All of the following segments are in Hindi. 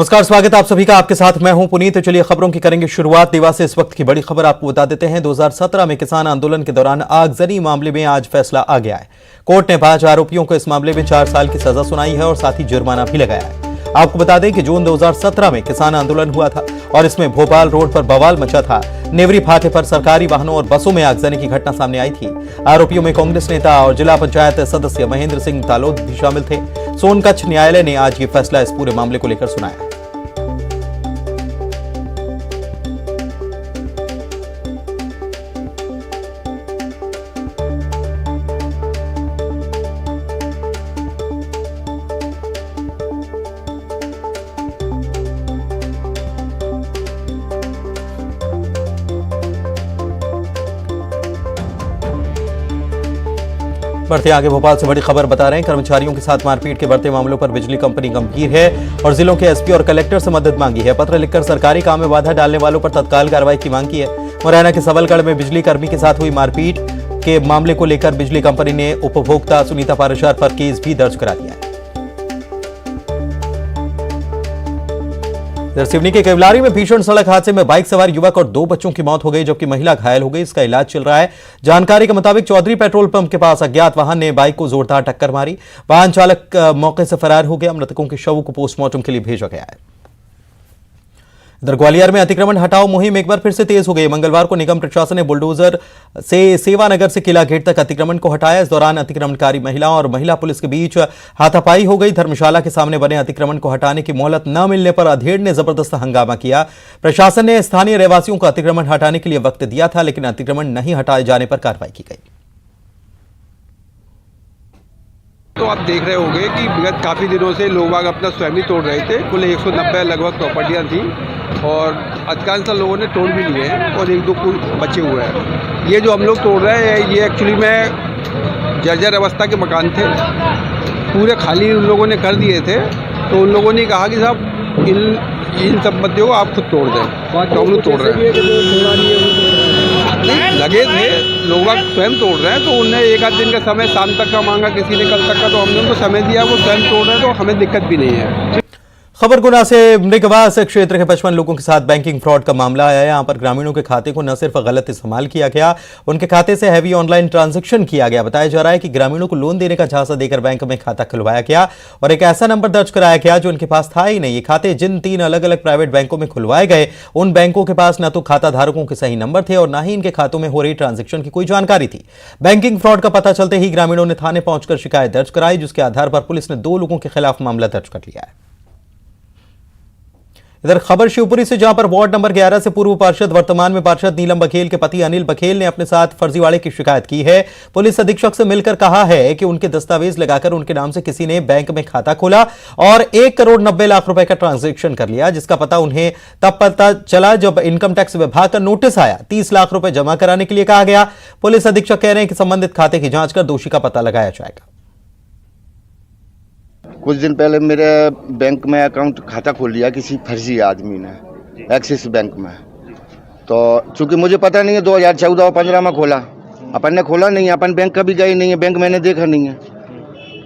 नमस्कार, स्वागत है आप सभी का। आपके साथ मैं हूं पुनीत। चलिए खबरों की करेंगे शुरुआत। देवास से इस वक्त की बड़ी खबर आपको बता देते हैं। 2017 में किसान आंदोलन के दौरान आगजनी मामले में आज फैसला आ गया है। कोर्ट ने 5 आरोपियों को इस मामले में 4 साल की सजा सुनाई है और साथ ही जुर्माना भी लगाया है। आपको बता दें कि जून 2017 में किसान आंदोलन हुआ था और इसमें भोपाल रोड पर बवाल मचा था। नेवरी फाटे पर सरकारी वाहनों और बसों में आगजनी की घटना सामने आई थी। आरोपियों में कांग्रेस नेता और जिला पंचायत सदस्य महेंद्र सिंह तालोद भी शामिल थे। सोनकच्छ न्यायालय ने आज ये फैसला इस पूरे मामले को लेकर सुनाया। बढ़ते आगे भोपाल से बड़ी खबर बता रहे हैं। कर्मचारियों के साथ मारपीट के बढ़ते मामलों पर बिजली कंपनी गंभीर है और जिलों के एसपी और कलेक्टर से मदद मांगी है। पत्र लिखकर सरकारी काम में बाधा डालने वालों पर तत्काल कार्रवाई की मांग की है। मुरैना के सबलगढ़ में बिजली कर्मी के साथ हुई मारपीट के मामले को लेकर बिजली कंपनी ने उपभोक्ता सुनीता पाराशर पर केस भी दर्ज करा दिया है। सिवनी के केवलारी में भीषण सड़क हादसे में बाइक सवार युवक और 2 बच्चों की मौत हो गई, जबकि महिला घायल हो गई। इसका इलाज चल रहा है। जानकारी के मुताबिक चौधरी पेट्रोल पंप के पास अज्ञात वाहन ने बाइक को जोरदार टक्कर मारी। वाहन चालक मौके से फरार हो गया। मृतकों के शवों को पोस्टमार्टम के लिए भेजा गया है। इधर ग्वालियर में अतिक्रमण हटाओ मुहिम एक बार फिर से तेज हो गई। मंगलवार को निगम प्रशासन ने बुलडोजर से सेवानगर से किला गेट तक अतिक्रमण को हटाया। इस दौरान अतिक्रमणकारी महिलाओं और महिला पुलिस के बीच हाथापाई हो गई। धर्मशाला के सामने बने अतिक्रमण को हटाने की मोहलत न मिलने पर अधेड़ ने जबरदस्त हंगामा किया। प्रशासन ने स्थानीय रहवासियों को अतिक्रमण हटाने के लिए वक्त दिया था, लेकिन अतिक्रमण नहीं हटाए जाने पर कार्रवाई की गई। तो आप देख रहे होंगे कि विगत काफ़ी दिनों से लोग बाग अपना स्वयं ही तोड़ रहे थे। कुल 190 लगभग प्रॉपर्टियाँ थी और अधिकांश लोगों ने तोड़ भी लिए हैं और 1-2 कुल बचे हुए हैं। ये जो हम लोग तोड़ रहे हैं ये एक्चुअली में जर्जर अवस्था के मकान थे, पूरे खाली उन लोगों ने कर दिए थे। तो उन लोगों ने कहा कि साहब इन संपत्तियों को आप खुद तोड़ दें, तो हम लोग तोड़ रहे हैं। लगे थे लोग स्वयं तोड़ रहे हैं, तो उन्हें 1 आध दिन का समय शाम तक का मांगा, किसी ने कल तक का, तो हमने उनको समय दिया। वो स्वयं तोड़ रहे हैं तो हमें दिक्कत भी नहीं है। खबर गुना से मृगवास क्षेत्र के 55 लोगों के साथ बैंकिंग फ्रॉड का मामला आया है। यहां पर ग्रामीणों के खाते को न सिर्फ गलत इस्तेमाल किया गया, उनके खाते से हैवी ऑनलाइन ट्रांजैक्शन किया गया। बताया जा रहा है कि ग्रामीणों को लोन देने का झांसा देकर बैंक में खाता खुलवाया गया और एक ऐसा नंबर दर्ज कराया गया जो उनके पास था ही नहीं। ये खाते जिन 3 अलग अलग प्राइवेट बैंकों में खुलवाए गए, उन बैंकों के पास न तो खाता धारकों के सही नंबर थे और न ही इनके खातों में हो रही ट्रांजैक्शन की कोई जानकारी थी। बैंकिंग फ्रॉड का पता चलते ही ग्रामीणों ने थाने पहुंचकर शिकायत दर्ज कराई, जिसके आधार पर पुलिस ने 2 लोगों के खिलाफ मामला दर्ज कर लिया है। इधर खबर शिवपुरी से, जहां पर वार्ड नंबर 11 से पूर्व पार्षद वर्तमान में पार्षद नीलम बघेल के पति अनिल बघेल ने अपने साथ फर्जीवाड़े की शिकायत की है। पुलिस अधीक्षक से मिलकर कहा है कि उनके दस्तावेज लगाकर उनके नाम से किसी ने बैंक में खाता खोला और 1 करोड़ 90 लाख रुपए का ट्रांजैक्शन कर लिया, जिसका पता उन्हें तब पता चला जब इनकम टैक्स विभाग का नोटिस आया। 30 लाख रुपए जमा कराने के लिए कहा गया। पुलिस अधीक्षक कह रहे हैं कि संबंधित खाते की जांच कर दोषी का पता लगाया जाएगा। कुछ दिन पहले मेरे बैंक में अकाउंट खाता खोल लिया किसी फर्जी आदमी ने, एक्सिस बैंक में। तो चूंकि मुझे पता नहीं है, 2014 और 15 में खोला, अपन ने खोला नहीं, अपन बैंक कभी गए नहीं है, बैंक मैंने देखा नहीं है।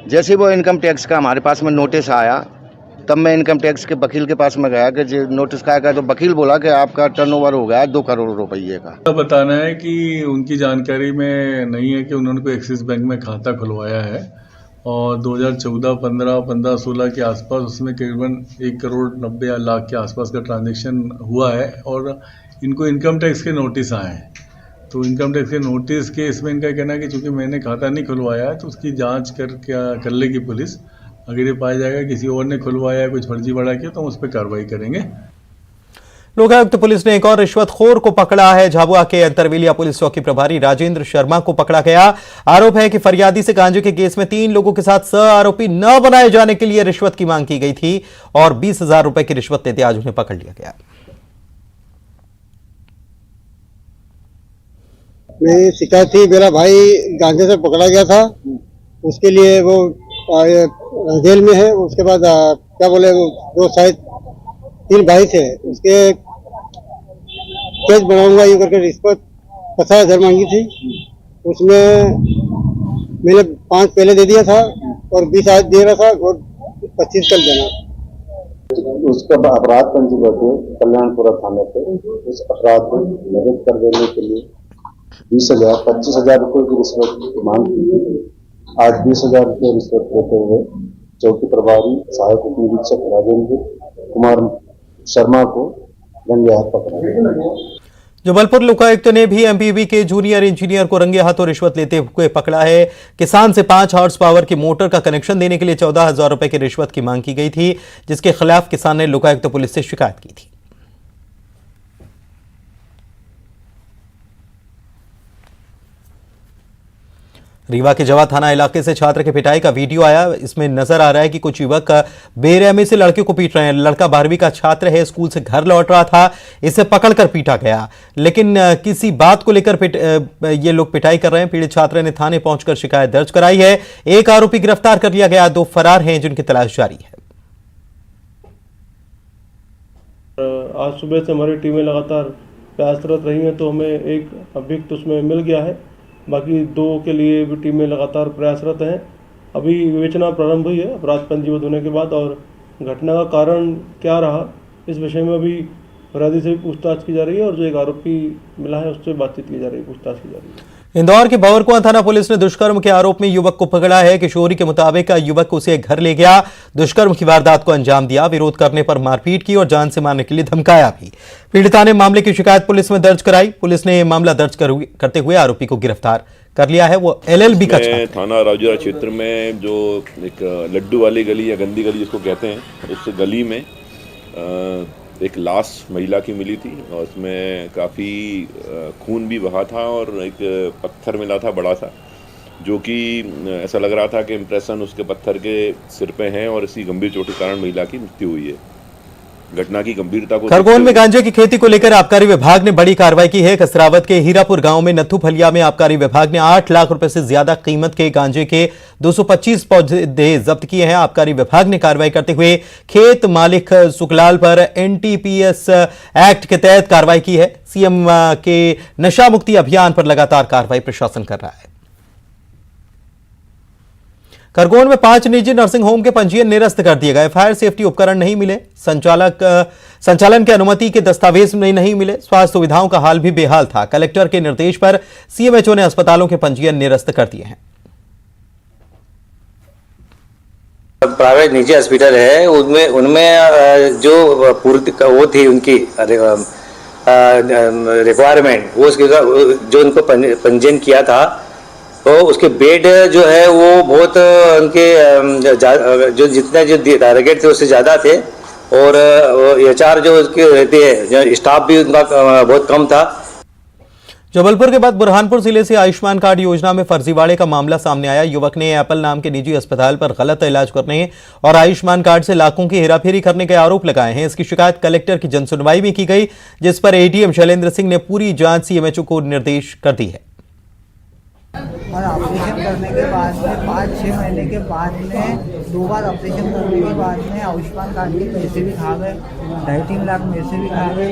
जैसे वो इनकम टैक्स का हमारे पास में नोटिस आया, तब मैं इनकम टैक्स के वकील के पास में गया कि जो नोटिस का आया, तो वकील बोला कि आपका टर्नओवर हो गया 2 करोड़ रुपये का। बताना है कि उनकी जानकारी में नहीं है कि उन्होंने कोई एक्सिस बैंक में खाता खुलवाया है और 2014, 15, 15-16 के आसपास उसमें करीबन 1 करोड़ 90 लाख के आसपास का ट्रांजैक्शन हुआ है और इनको इनकम टैक्स के नोटिस आए हैं। तो इनकम टैक्स के नोटिस के इसमें इनका कहना है कि चूंकि मैंने खाता नहीं खुलवाया है तो उसकी जांच कर लेगी पुलिस। अगर ये पाया जाएगा किसी और ने खुलवाया है, कुछ फर्जीवाड़ा किया, तो हम उस पर कार्रवाई करेंगे। लोकायुक्त पुलिस ने एक और रिश्वतखोर को पकड़ा है। झाबुआ के अंतरवेलिया पुलिस चौकी प्रभारी राजेंद्र शर्मा को पकड़ा गया। आरोप है कि फरियादी से गांजे के केस में 3 लोगों के साथ सह आरोपी न बनाए जाने के लिए रिश्वत की मांग की गई थी और 20,000 रुपए की रिश्वत देते आज उन्हें पकड़ लिया गया। मेरी शिकायत थी, मेरा भाई गांजे से पकड़ा गया था, उसके लिए वो जेल में है। उसके बाद क्या बोले, वो शायद 3 भाई थे, उसके केस बनाऊंगा ये करके रिश्वत 50,000 मांगी थी। उसमें मैंने 5 पहले दे दिया था और 20 आज दे रहा था और 25 कल देना। उसका अपराध पंजीबद्ध है कल्याणपुरा थाने पे। उस अपराध को निरस्त कर देने के लिए 25,000 रुपये की रिश्वत की मांग की थी। आज 20,000 रुपये रिश्वत लेते हुए चौकी प्रभारी सहायक उप निरीक्षक राजेंद्र कुमार शर्मा को रंगे हाथ पकड़ा गया। जबलपुर लोकायुक्त ने भी एमपीबी के जूनियर इंजीनियर को रंगे हाथों रिश्वत लेते हुए पकड़ा है। किसान से 5 हॉर्स पावर की मोटर का कनेक्शन देने के लिए 14,000 रुपए की रिश्वत की मांग की गई थी, जिसके खिलाफ किसान ने लोकायुक्त पुलिस से शिकायत की थी। रीवा के जवा थाना इलाके से छात्र की पिटाई का वीडियो आया। इसमें नजर आ रहा है कि कुछ युवक बेरहमी से लड़के को पीट रहे हैं। लड़का 12वीं का छात्र है, स्कूल से घर लौट रहा था, इसे पकड़कर पीटा गया, लेकिन किसी बात को लेकर ये लोग पिटाई कर रहे हैं। पीड़ित छात्र ने थाने पहुंचकर शिकायत दर्ज कराई है। एक आरोपी गिरफ्तार कर लिया गया, 2 फरार हैं जिनकी तलाश जारी है। आज सुबह से हमारी टीमें लगातार प्रयासरत रही हैं, तो हमें एक अभियुक्त उसमें मिल गया है। बाकी 2 के लिए भी टीमें लगातार प्रयासरत हैं। अभी विवेचना प्रारंभ हुई है अपराध पंजीबद्ध होने के बाद, और घटना का कारण क्या रहा इस विषय में अभी अपराधी से भी पूछताछ की जा रही है, और जो एक आरोपी मिला है उससे बातचीत की जा रही है, पूछताछ की जा रही है। इंदौर के भंवरकुआं थाना पुलिस ने दुष्कर्म के आरोप में युवक को पकड़ा है। किशोरी के मुताबिक युवक उसे घर ले गया, दुष्कर्म की वारदात को अंजाम दिया, विरोध करने पर मारपीट की और जान से मारने के लिए धमकाया भी। पीड़िता ने मामले की शिकायत पुलिस में दर्ज कराई। पुलिस ने मामला दर्ज करते हुए आरोपी को गिरफ्तार कर लिया है। वो LLB का छात्र है। थाना राजौरा क्षेत्र में जो एक लड्डू वाली गली या गंदी गली जिसको कहते हैं, उस गली में एक लाश महिला की मिली थी और उसमें काफ़ी खून भी बहा था और एक पत्थर मिला था बड़ा सा, जो कि ऐसा लग रहा था कि इम्प्रेशन उसके पत्थर के सिर पे हैं और इसी गंभीर चोट के कारण महिला की मृत्यु हुई है। घटना की गंभीरता को खरगोन में गांजे की खेती को लेकर आबकारी विभाग ने बड़ी कार्रवाई की है। कसरावत के हीरापुर गांव में नत्थू फलिया में आबकारी विभाग ने 8 लाख रुपए से ज्यादा कीमत के गांजे के 225 पौधे जब्त किए हैं। आबकारी विभाग ने कार्रवाई करते हुए खेत मालिक सुखलाल पर NTPS एक्ट के तहत कार्रवाई की है। सीएम के नशा मुक्ति अभियान पर लगातार कार्रवाई प्रशासन कर रहा है। खरगोन में 5 निजी नर्सिंग होम के पंजीयन निरस्त कर दिए गए। फायर सेफ्टी उपकरण नहीं मिले, संचालन के अनुमति के दस्तावेज नहीं मिले, स्वास्थ्य सुविधाओं का हाल भी बेहाल था। कलेक्टर के निर्देश पर CMHO ने अस्पतालों के पंजीयन निरस्त कर दिए हैं। प्राइवेट निजी हॉस्पिटल है, उनमें जो पूर्ति वो थी उनकी रिक्वायरमेंट, वो जो उनको पंजीयन किया था, तो उसके बेड जो है वो बहुत उनके जो जितने जो टारगेट थे उससे ज़्यादा थे, और HR जो उसके रहते हैं स्टाफ भी उनका बहुत कम था। जबलपुर के बाद बुरहानपुर जिले से आयुष्मान कार्ड योजना में फर्जीवाड़े का मामला सामने आया। युवक ने एप्पल नाम के निजी अस्पताल पर गलत इलाज करने और आयुष्मान कार्ड से लाखों की हेराफेरी करने के आरोप लगाए हैं। इसकी शिकायत कलेक्टर की जनसुनवाई में की गई, जिस पर ADM शैलेंद्र सिंह ने पूरी जांच CMHO को निर्देश कर दी है। और ऑपरेशन करने के बाद में 5-6 महीने के बाद में 2 बार ऑपरेशन करने के बाद में आयुष्मान कार्ड के पैसे भी खा गए, 2.5-3 लाख मेरे से भी खा गए,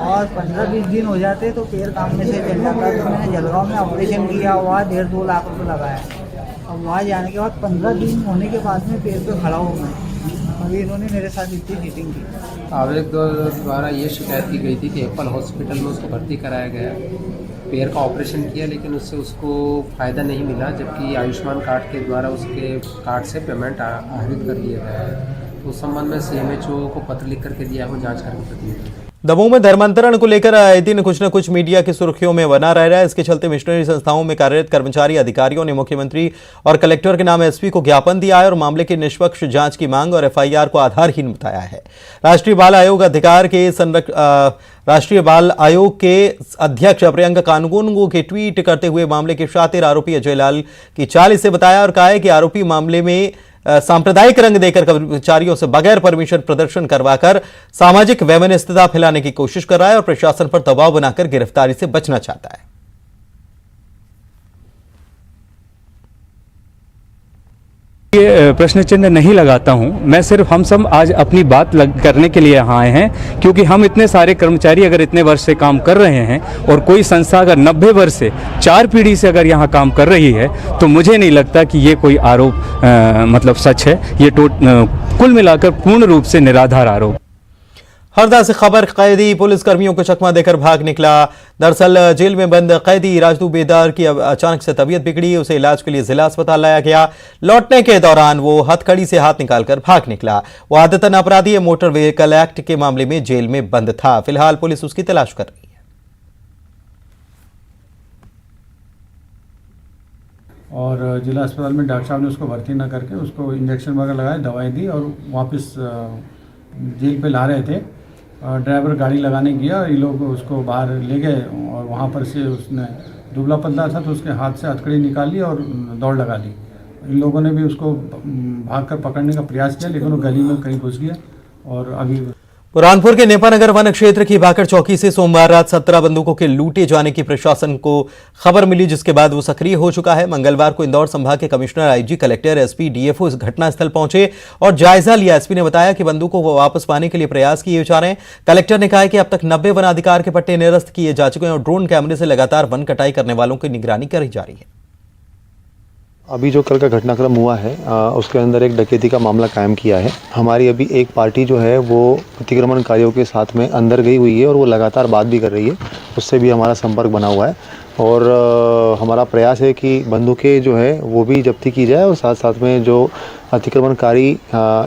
और 15-20 दिन हो जाते तो पैर काम में से चल जाता। तो मैंने जलगांव में ऑपरेशन किया, वहाँ 1.5-2 लाख रुपये लगाया। और वहाँ जाने के बाद 15 दिन होने के बाद में पैर पे खड़ा हो गए। अभी इन्होंने मेरे साथ इतनी चीटिंग की। आवेदक द्वारा ये शिकायत की गई थी कि एप्पल हॉस्पिटल में उसको भर्ती कराया गया, पैर का ऑपरेशन किया, लेकिन उससे उसको फ़ायदा नहीं मिला, जबकि आयुष्मान कार्ड के द्वारा उसके कार्ड से पेमेंट आहरित कर दिया गया है। उस संबंध में CMHO को पत्र लिख करके दिया हो, जांच करके प्रतिनिधि। दमोह में धर्मांतरण को लेकर आए दिन कुछ न कुछ मीडिया की सुर्खियों में बना रह रहा है। इसके चलते मिशनरी संस्थाओं में कार्यरत कर्मचारी अधिकारियों ने मुख्यमंत्री और कलेक्टर के नाम SP को ज्ञापन दिया है और मामले की निष्पक्ष जांच की मांग और FIR को आधारहीन बताया है। राष्ट्रीय बाल आयोग के अध्यक्ष प्रियंका कानूनगो के ट्वीट करते हुए मामले के शातिर आरोपी अजय लाल की चाल इसे बताया और कहा है कि आरोपी मामले में सांप्रदायिक रंग देकर कर्मचारियों से बगैर परमिशन प्रदर्शन करवाकर सामाजिक वैमनस्यता फैलाने की कोशिश कर रहा है और प्रशासन पर दबाव बनाकर गिरफ्तारी से बचना चाहता है। ये प्रश्न चिन्ह नहीं लगाता हूं मैं, सिर्फ हम सब आज अपनी बात करने के लिए यहाँ आए हैं, क्योंकि हम इतने सारे कर्मचारी अगर इतने वर्ष से काम कर रहे हैं और कोई संस्था अगर 90 वर्ष से 4 पीढ़ी से अगर यहाँ काम कर रही है, तो मुझे नहीं लगता कि ये कोई आरोप मतलब सच है। ये कुल मिलाकर पूर्ण रूप से निराधार आरोप। हरदा से खबर, कैदी पुलिस कर्मियों को चकमा देकर भाग निकला। दरअसल जेल में बंद कैदी राजदू बेदार की अचानक से तबीयत बिगड़ी, उसे इलाज के लिए जिला अस्पताल लाया गया। लौटने के दौरान वो हथकड़ी से हाथ निकालकर भाग निकला। वो आदतन अपराधी है, मोटर व्हीकल एक्ट के मामले में जेल में बंद था। फिलहाल पुलिस उसकी तलाश कर रही है। और जिला अस्पताल में डॉक्टर साहब ने उसको भर्ती ना करके उसको इंजेक्शन वगैरह लगाए, दवाई दी और वापस जेल पे ला रहे थे। ड्राइवर गाड़ी लगाने गया, ये लोग उसको बाहर ले गए और वहाँ पर से उसने दुबला पतला था तो उसके हाथ से हथकड़ी निकाली और दौड़ लगा ली। इन लोगों ने भी उसको भागकर पकड़ने का प्रयास किया, लेकिन वो गली में कहीं घुस गया। और अभी बुरहानपुर के नेपानगर वन क्षेत्र की भाकर चौकी से सोमवार रात 17 बंदूकों के लूटे जाने की प्रशासन को खबर मिली, जिसके बाद वो सक्रिय हो चुका है। मंगलवार को इंदौर संभाग के commissioner, IG, collector, SP, DFO इस घटनास्थल पहुंचे और जायजा लिया। एसपी ने बताया कि बंदूकों को वापस पाने के लिए प्रयास किए जा रहे हैं। कलेक्टर ने कहा है कि अब तक 90 वन अधिकार के पट्टे निरस्त किए जा चुके हैं और ड्रोन कैमरे से लगातार वन कटाई करने वालों की निगरानी करी जा रही है। अभी जो कल का घटनाक्रम हुआ है उसके अंदर एक डकैती का मामला कायम किया है। हमारी अभी एक पार्टी जो है वो अतिक्रमणकारियों के साथ में अंदर गई हुई है और वो लगातार बात भी कर रही है, उससे भी हमारा संपर्क बना हुआ है। और हमारा प्रयास है कि बंदूकें जो है वो भी जब्ती की जाए और साथ साथ में जो अतिक्रमणकारी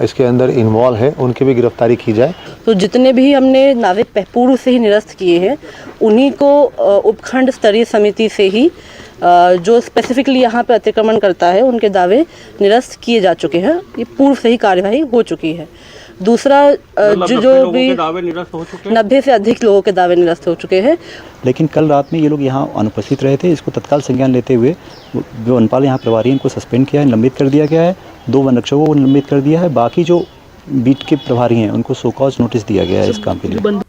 इसके अंदर इन्वॉल्व है उनकी भी गिरफ्तारी की जाए। तो जितने भी हमने नावे पूर्व से ही निरस्त किए हैं उन्हीं को उपखंड स्तरीय समिति से ही जो स्पेसिफिकली यहाँ पे अतिक्रमण करता है उनके दावे निरस्त किए जा चुके हैं। ये पूर्व से ही कार्यवाही हो चुकी है। दूसरा जो भी 90 से अधिक लोगों के दावे निरस्त हो चुके हैं। लेकिन कल रात में ये लोग यहाँ अनुपस्थित रहे थे। इसको तत्काल संज्ञान लेते हुए जो वनपाल यहाँ प्रभारी इनको सस्पेंड किया है, निलंबित कर दिया गया है। 2 वन रक्षकों को निलंबित कर दिया है। बाकी जो बीट के प्रभारी हैं उनको सो कॉज नोटिस दिया गया है इस काम के लिए।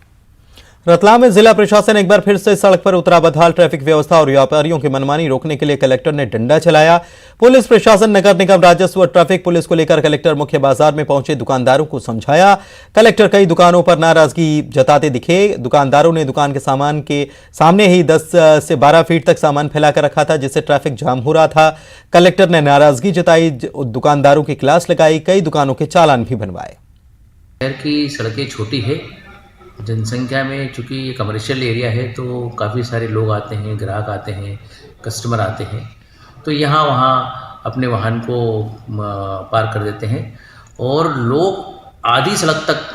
रतलाम में जिला प्रशासन एक बार फिर से सड़क पर उतरा। बदहाल ट्रैफिक व्यवस्था और व्यापारियों की मनमानी रोकने के लिए कलेक्टर ने डंडा चलाया। पुलिस प्रशासन, नगर निगम, राजस्व और ट्रैफिक पुलिस को लेकर कलेक्टर मुख्य बाजार में पहुंचे, दुकानदारों को समझाया। कलेक्टर कई दुकानों पर नाराजगी जताते दिखे। दुकानदारों ने दुकान के सामान के सामने ही 10 से 12 फीट तक सामान फैलाकर रखा था, जिससे ट्रैफिक जाम हो रहा था। कलेक्टर ने नाराजगी जताई, दुकानदारों की क्लास लगाई, कई दुकानों के चालान भी बनवाए। शहर की सड़कें छोटी है, जनसंख्या में चूँकि ये कमर्शियल एरिया है तो काफ़ी सारे लोग आते हैं, ग्राहक आते हैं, कस्टमर आते हैं, तो यहाँ वहाँ अपने वाहन को पार कर देते हैं। और लोग आधी सड़क तक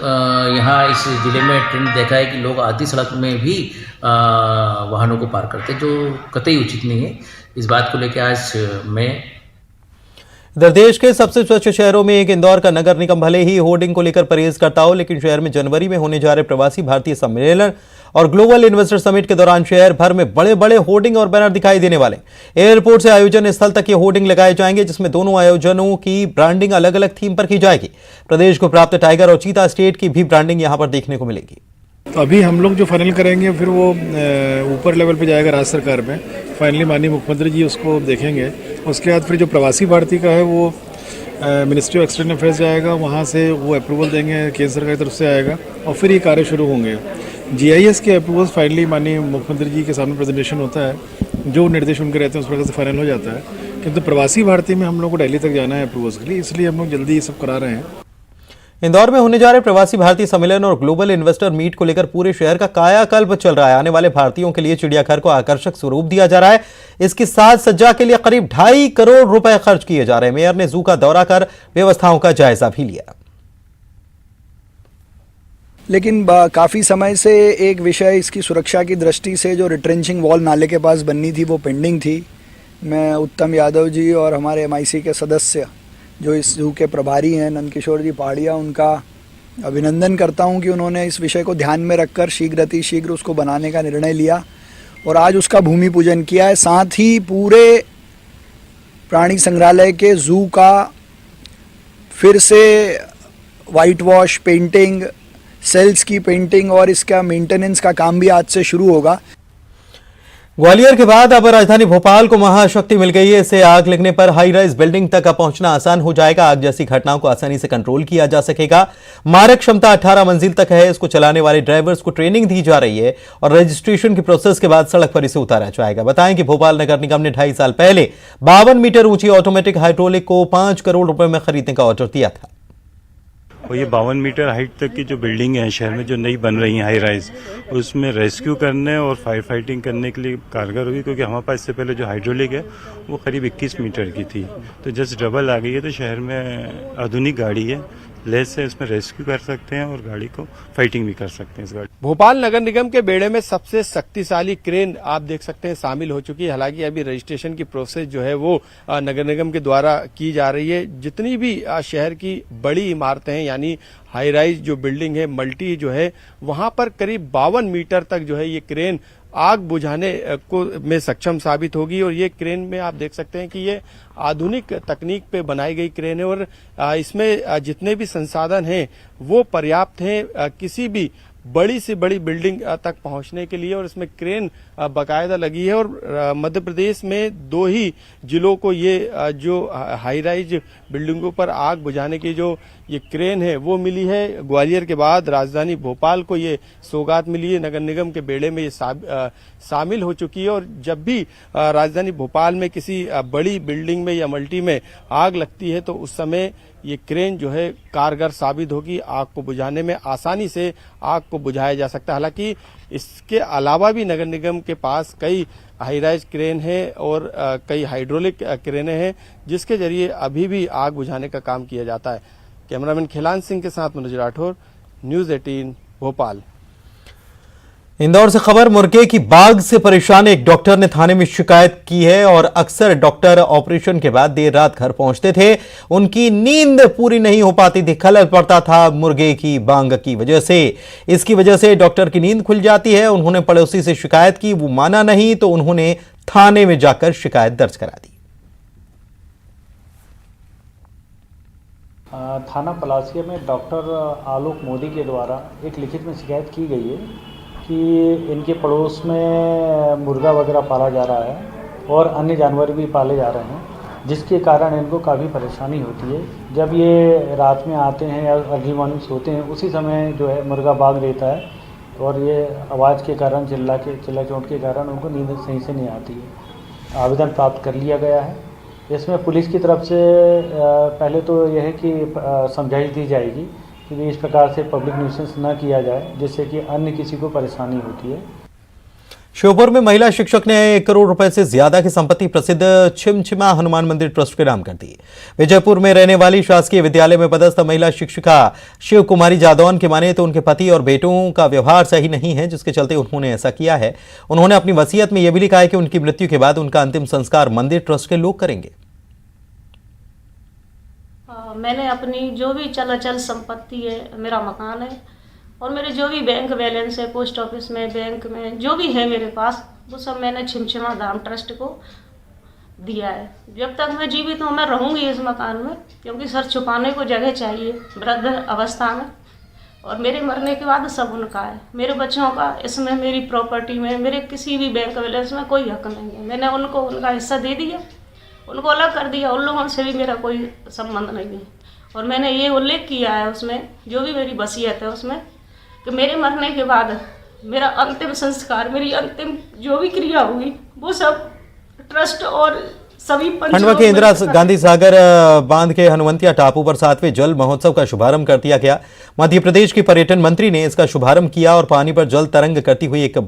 यहाँ इस ज़िले में ट्रेंड देखा है कि लोग आधी सड़क में भी वाहनों को पार करते हैं, जो कतई उचित नहीं है। इस बात को लेकर आज मैं इधर देश के सबसे स्वच्छ शहरों में एक इंदौर का नगर निगम भले ही होर्डिंग को लेकर परहेज करता हो, लेकिन शहर में जनवरी में होने जा रहे प्रवासी भारतीय सम्मेलन और ग्लोबल इन्वेस्टर समिट के दौरान शहर भर में बड़े बड़े होर्डिंग और बैनर दिखाई देने वाले। एयरपोर्ट से आयोजन स्थल तक ये होर्डिंग लगाए जाएंगे, जिसमें दोनों आयोजनों की ब्रांडिंग अलग अलग थीम पर की जाएगी। प्रदेश को प्राप्त टाइगर और चीता स्टेट की भी ब्रांडिंग यहां पर देखने को मिलेगी। तो अभी हम लोग जो फाइनल करेंगे फिर वो ऊपर लेवल पे जाएगा राज्य सरकार में। फाइनली माननीय मुख्यमंत्री जी उसको देखेंगे। उसके बाद फिर जो प्रवासी भारतीय का है वो मिनिस्ट्री ऑफ एक्सटर्नल अफेयर्स जाएगा, वहाँ से वो अप्रूवल देंगे, केंद्र सरकार की तरफ से आएगा और फिर ये कार्य शुरू होंगे। GIS के अप्रूवल्स फाइनली माननीय मुख्यमंत्री जी के सामने प्रेजेंटेशन होता है, जो निर्देश उनके रहते हैं उस प्रकार से फाइनल हो जाता है। किंतु प्रवासी भारतीय में हम लोग को दिल्ली तक जाना है अप्रूवल्स के लिए, इसलिए हम लोग जल्दी ये सब करा रहे हैं। इंदौर में होने जा रहे प्रवासी भारतीय सम्मेलन और ग्लोबल इन्वेस्टर मीट को लेकर पूरे शहर का कायाकल्प चल रहा है। आने वाले भारतीयों के लिए चिड़ियाघर को आकर्षक स्वरूप दिया जा रहा है। इसकी साज सज्जा के लिए करीब 2.5 करोड़ रुपए खर्च किए जा रहे हैं। मेयर ने जू का दौरा कर व्यवस्थाओं का जायजा भी लिया। लेकिन काफ़ी समय से एक विषय इसकी सुरक्षा की दृष्टि से जो रिट्रेंचिंग वॉल नाले के पास बननी थी वो पेंडिंग थी। मैं उत्तम यादव जी और हमारे MIC के सदस्य जो इस जू के प्रभारी हैं नंदकिशोर जी पहाड़िया, उनका अभिनंदन करता हूं कि उन्होंने इस विषय को ध्यान में रखकर शीघ्र उसको बनाने का निर्णय लिया और आज उसका भूमि पूजन किया है। साथ ही पूरे प्राणी संग्रहालय के जू का फिर से वाइट वॉश, पेंटिंग, सेल्स की पेंटिंग और इसका मेंटेनेंस का काम भी आज से शुरू होगा। ग्वालियर के बाद अब राजधानी भोपाल को महाशक्ति मिल गई है। इससे आग लगने पर हाई राइज बिल्डिंग तक पहुंचना आसान हो जाएगा। आग जैसी घटनाओं को आसानी से कंट्रोल किया जा सकेगा। मारक क्षमता 18 मंजिल तक है। इसको चलाने वाले ड्राइवर्स को ट्रेनिंग दी जा रही है और रजिस्ट्रेशन की प्रोसेस के बाद सड़क पर इसे उतारा जाएगा। बताएं कि भोपाल नगर निगम ने 2.5 साल पहले 52 मीटर ऊंची ऑटोमेटिक हाइड्रोलिक को 5 करोड़ रुपए में खरीदने का ऑर्डर दिया था। और ये 52 मीटर हाइट तक की जो बिल्डिंग है शहर में जो नई बन रही हैं हाई राइज, उसमें रेस्क्यू करने और फायर फाइटिंग करने के लिए कारगर होगी, क्योंकि हमारे पास इससे पहले जो हाइड्रोलिक है वो करीब 21 मीटर की थी, तो जस्ट डबल आ गई है। तो शहर में आधुनिक गाड़ी है, लेस से इसमें रेस्क्यू कर सकते हैं और गाड़ी को फाइटिंग भी कर सकते हैं इस गाड़ी। भोपाल नगर निगम के बेड़े में सबसे शक्तिशाली क्रेन आप देख सकते हैं शामिल हो चुकी है। हालांकि अभी रजिस्ट्रेशन की प्रोसेस जो है वो नगर निगम के द्वारा की जा रही है। जितनी भी शहर की बड़ी इमारतें हैं, यानी हाई राइज जो बिल्डिंग है, मल्टी जो है, वहां पर करीब 52 मीटर तक जो है ये क्रेन आग बुझाने को में सक्षम साबित होगी। और ये क्रेन में आप देख सकते हैं कि ये आधुनिक तकनीक पे बनाई गई क्रेन है और इसमें जितने भी संसाधन हैं वो पर्याप्त हैं किसी भी बड़ी से बड़ी बिल्डिंग तक पहुंचने के लिए। और इसमें क्रेन बाकायदा लगी है और मध्य प्रदेश में 2 ही जिलों को ये जो हाई राइज बिल्डिंगों पर आग बुझाने की जो ये क्रेन है वो मिली है। ग्वालियर के बाद राजधानी भोपाल को ये सौगात मिली है, नगर निगम के बेड़े में ये शामिल हो चुकी है। और जब भी राजधानी भोपाल में किसी बड़ी बिल्डिंग में या मल्टी में आग लगती है तो उस समय ये क्रेन जो है कारगर साबित होगी, आग को बुझाने में आसानी से आग को बुझाया जा सकता है। हालांकि इसके अलावा भी नगर निगम के पास कई हाई राइज क्रेन है और कई हाइड्रोलिक क्रेनें हैं जिसके जरिए अभी भी आग बुझाने का काम किया जाता है। कैमरामैन खिलान सिंह के साथ मनोज राठौर, न्यूज 18 भोपाल। इंदौर से खबर, मुर्गे की बाग से परेशान एक डॉक्टर ने थाने में शिकायत की है और अक्सर डॉक्टर ऑपरेशन के बाद देर रात घर पहुंचते थे, उनकी नींद पूरी नहीं हो पाती थी, खलल पड़ता था मुर्गे की बांग की वजह से। इसकी वजह से डॉक्टर की नींद खुल जाती है। उन्होंने पड़ोसी से शिकायत की, वो माना नहीं तो उन्होंने थाने में जाकर शिकायत दर्ज करा दी। थाना पलासिया में डॉक्टर आलोक मोदी के द्वारा एक लिखित में शिकायत की गई है कि इनके पड़ोस में मुर्गा वगैरह पाला जा रहा है और अन्य जानवर भी पाले जा रहे हैं, जिसके कारण इनको काफ़ी परेशानी होती है। जब ये रात में आते हैं या अर्ली मॉर्निंग सोते हैं, उसी समय जो है मुर्गा भाग देता है और ये आवाज़ के कारण, चिल्ला चोट के कारण उनको नींद सही से नहीं आती है। आवेदन प्राप्त कर लिया गया है। इसमें पुलिस की तरफ से पहले तो यह है कि समझाइश दी जाएगी कि इस प्रकार से पब्लिक न्यूसेंस न किया जाए जिससे कि अन्य किसी को परेशानी होती है। श्योपुर में महिला शिक्षक ने 1 करोड़ रुपए से ज्यादा की संपत्ति प्रसिद्ध छिमछिमा हनुमान मंदिर ट्रस्ट के नाम कर दी। विजयपुर में रहने वाली शासकीय विद्यालय में पदस्थ महिला शिक्षिका शिव कुमारी जादौन के माने तो उनके पति और बेटों का व्यवहार सही नहीं है, जिसके चलते उन्होंने ऐसा किया है। उन्होंने अपनी वसीयत में यह भी लिखा है कि उनकी मृत्यु के बाद उनका अंतिम संस्कार मंदिर ट्रस्ट के लोग करेंगे। मैंने अपनी जो भी चल संपत्ति है, मेरा मकान है और मेरे जो भी बैंक बैलेंस है, पोस्ट ऑफिस में, बैंक में जो भी है मेरे पास, वो सब मैंने छिमछिमा धाम ट्रस्ट को दिया है। जब तक मैं जीवित हूँ मैं रहूँगी इस मकान में, क्योंकि सर छुपाने को जगह चाहिए वृद्ध अवस्था में, और मेरे मरने के बाद सब उनका है। मेरे बच्चों का इसमें, मेरी प्रॉपर्टी में, मेरे किसी भी बैंक बैलेंस में कोई हक नहीं है। मैंने उनको उनका हिस्सा दे दिया, उनको अलग कर दिया, उन लोगों से भी मेरा कोई संबंध नहीं है। और मैंने ये उल्लेख किया है उसमें, जो भी मेरी वसीयत है उसमें, कि मेरे मरने के बाद मेरा अंतिम संस्कार, मेरी अंतिम जो भी क्रिया होगी वो सब ट्रस्ट और सभी खंडवा के इंदिरा गांधी सागर बांध के हनुमंतिया टापू पर 7वें जल महोत्सव का शुभारंभ कर दिया गया। मध्य प्रदेश की पर्यटन मंत्री ने इसका शुभारंभ किया और पानी पर जल तरंग करती हुई एक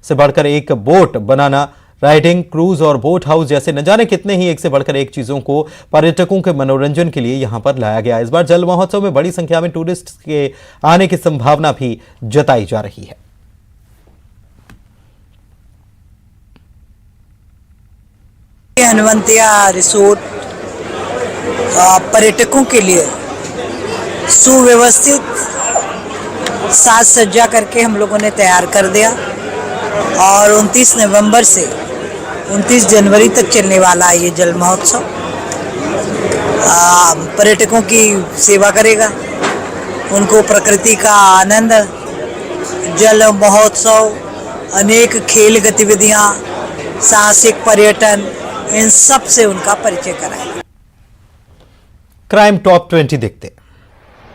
से बढ़कर एक बोट बनाना, राइडिंग, क्रूज और बोट हाउस जैसे न जाने कितने ही एक से बढ़कर एक चीजों को पर्यटकों के मनोरंजन के लिए यहां पर लाया गया। इस बार जल महोत्सव में बड़ी संख्या में टूरिस्ट के आने की संभावना भी जताई जा रही है। हनुमंतिया रिसोर्ट पर्यटकों के लिए सुव्यवस्थित साज सज्जा करके हम लोगों ने तैयार कर दिया और 29 नवंबर से 29 जनवरी तक चलने वाला ये जल महोत्सव पर्यटकों की सेवा करेगा, उनको प्रकृति का आनंद, जल महोत्सव, अनेक खेल गतिविधियां, साहसिक पर्यटन, इन सब से उनका परिचय कराएगा। क्राइम टॉप 20 देखते हैं।